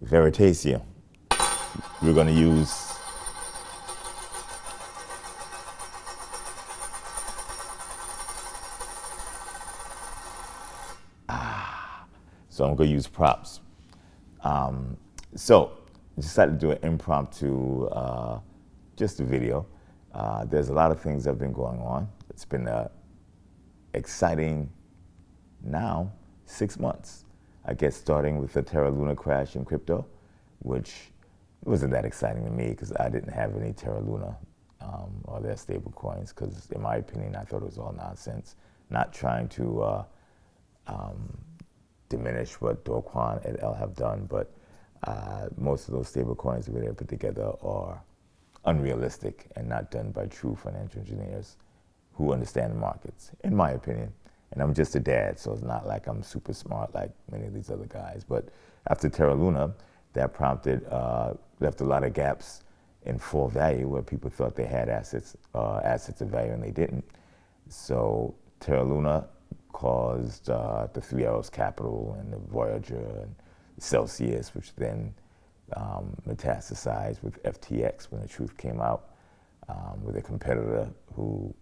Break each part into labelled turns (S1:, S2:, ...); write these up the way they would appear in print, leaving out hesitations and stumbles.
S1: Veritasium. We're going to use so I'm going to use props. So I decided to do an impromptu, just a video. There's a lot of things that have been going on. It's been exciting now 6 months. I guess starting with the Terra Luna crash in crypto, which wasn't that exciting to me because I didn't have any Terra Luna or their stablecoins because in my opinion, I thought it was all nonsense. Not trying to diminish what Do Kwon et al. Have done, but most of those stablecoins that they put together are unrealistic and not done by true financial engineers who understand the markets, in my opinion. And I'm just a dad, so it's not like I'm super smart like many of these other guys. But after Terra Luna, that prompted, left a lot of gaps in full value where people thought they had assets of value and they didn't. So Terra Luna caused the Three Arrows Capital and the Voyager and Celsius, which then metastasized with FTX when the truth came out, with a competitor who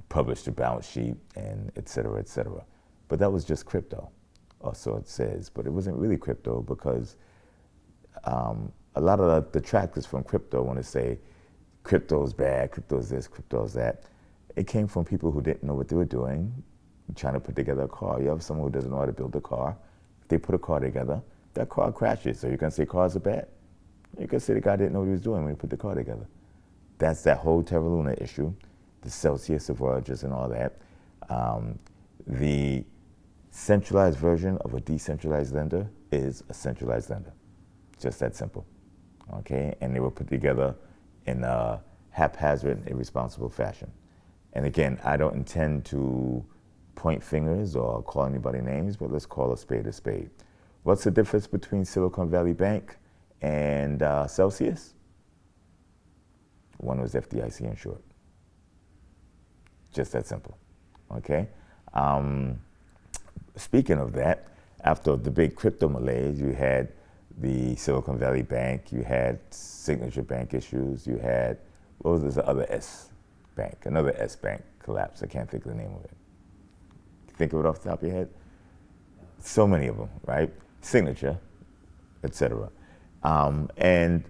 S1: published a balance sheet and et cetera, et cetera. But that was just crypto, or so it says. But it wasn't really crypto because a lot of the detractors from crypto want to say crypto's bad, crypto's this, crypto's that. It came from people who didn't know what they were doing, trying to put together a car. You have someone who doesn't know how to build a car. If they put a car together, that car crashes. So you're going to say cars are bad? You can say the guy didn't know what he was doing when he put the car together. That's that whole Terra Luna issue, the Celsius, the Voyagers, and all that. The centralized version of a decentralized lender is a centralized lender. Just that simple. Okay? And they were put together in a haphazard and irresponsible fashion. And again, I don't intend to point fingers or call anybody names, but let's call a spade a spade. What's the difference between Silicon Valley Bank and Celsius? One was FDIC insured. Just that simple, okay? Speaking of that, after the big crypto malaise, you had the Silicon Valley Bank, you had Signature Bank issues, you had, what was the other S bank? Another S bank collapse. I can't think of the name of it. Think of it off the top of your head? So many of them, right? Signature, et cetera. And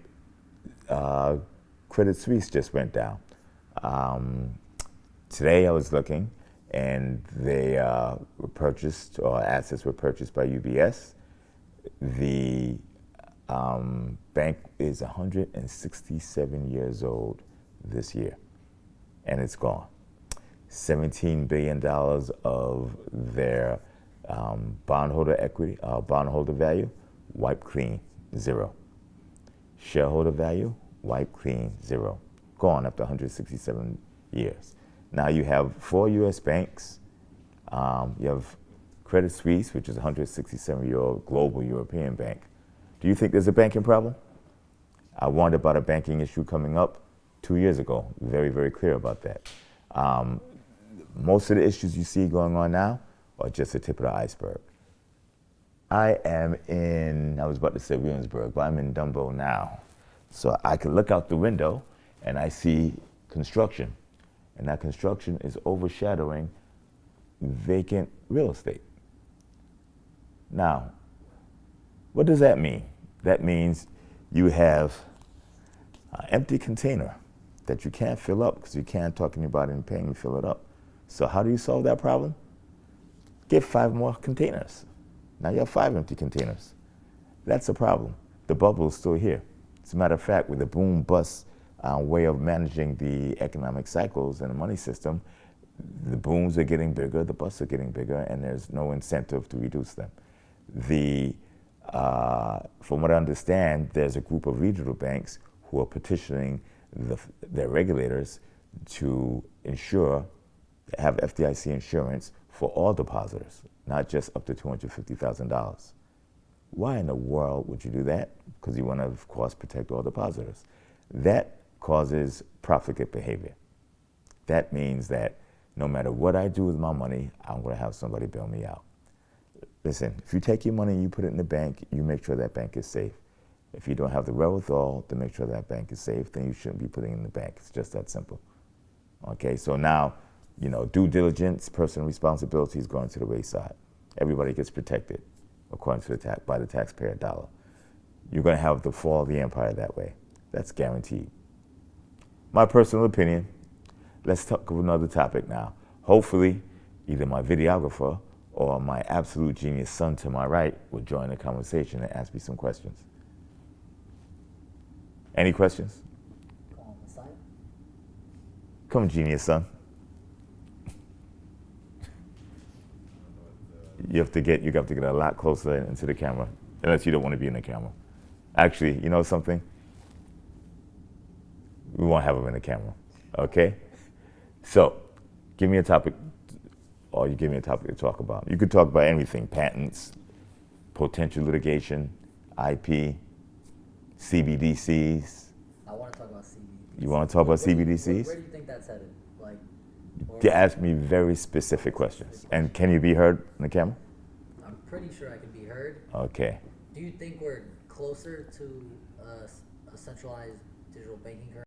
S1: Credit Suisse just went down. Today I was looking, and they were purchased, or assets were purchased by UBS. The bank is 167 years old this year, and it's gone. $17 billion of their bondholder equity, bondholder value, wiped clean, zero. Shareholder value, wiped clean, zero. Gone after 167 years. Now you have 4 U.S. banks. You have Credit Suisse, which is a 167-year-old global European bank. Do you think there's a banking problem? I warned about a banking issue coming up 2 years ago. Very, very clear about that. Most of the issues you see going on now are just the tip of the iceberg. I am in, I was about to say Williamsburg, but I'm in Dumbo now. So I can look out the window and I see construction. And that construction is overshadowing vacant real estate. Now, what does that mean? That means you have an empty container that you can't fill up because you can't talk to anybody and paying to fill it up. So how do you solve that problem? Get 5 more containers. Now you have 5 empty containers. That's a problem. The bubble is still here. As a matter of fact, with the boom bust way of managing the economic cycles and the money system, the booms are getting bigger, the busts are getting bigger, and there's no incentive to reduce them. From what I understand, there's a group of regional banks who are petitioning their regulators to have FDIC insurance for all depositors, not just up to $250,000. Why in the world would you do that? Because you want to, of course, protect all depositors. That causes profligate behavior. That means that no matter what I do with my money, I'm going to have somebody bail me out. listen, if you take your money and you put it in the bank, you make sure that bank is safe. If you don't have the wherewithal to make sure that bank is safe, then you shouldn't be putting it in the bank. It's just that simple. Okay, so now, due diligence, personal responsibility is going to the wayside. Everybody gets protected according to by the taxpayer dollar. You're going to have the fall of the empire that way. That's guaranteed. My personal opinion. Let's talk of another topic now. Hopefully, either my videographer or my absolute genius son to my right will join the conversation and ask me some questions. Any questions? Come, genius son. You have to get a lot closer into the camera, unless you don't want to be in the camera. Actually, you know something? We won't have him in the camera, okay? So, give me a topic, or you give me a topic to talk about. You could talk about anything: patents, potential litigation, IP, CBDCs.
S2: I want to talk about CBDCs.
S1: You want to talk about CBDCs?
S2: Where do you think that's headed?
S1: You ask me very specific questions. And can you be heard on the camera?
S2: I'm pretty sure I can be heard.
S1: Okay.
S2: Do you think we're closer to a centralized digital banking currency?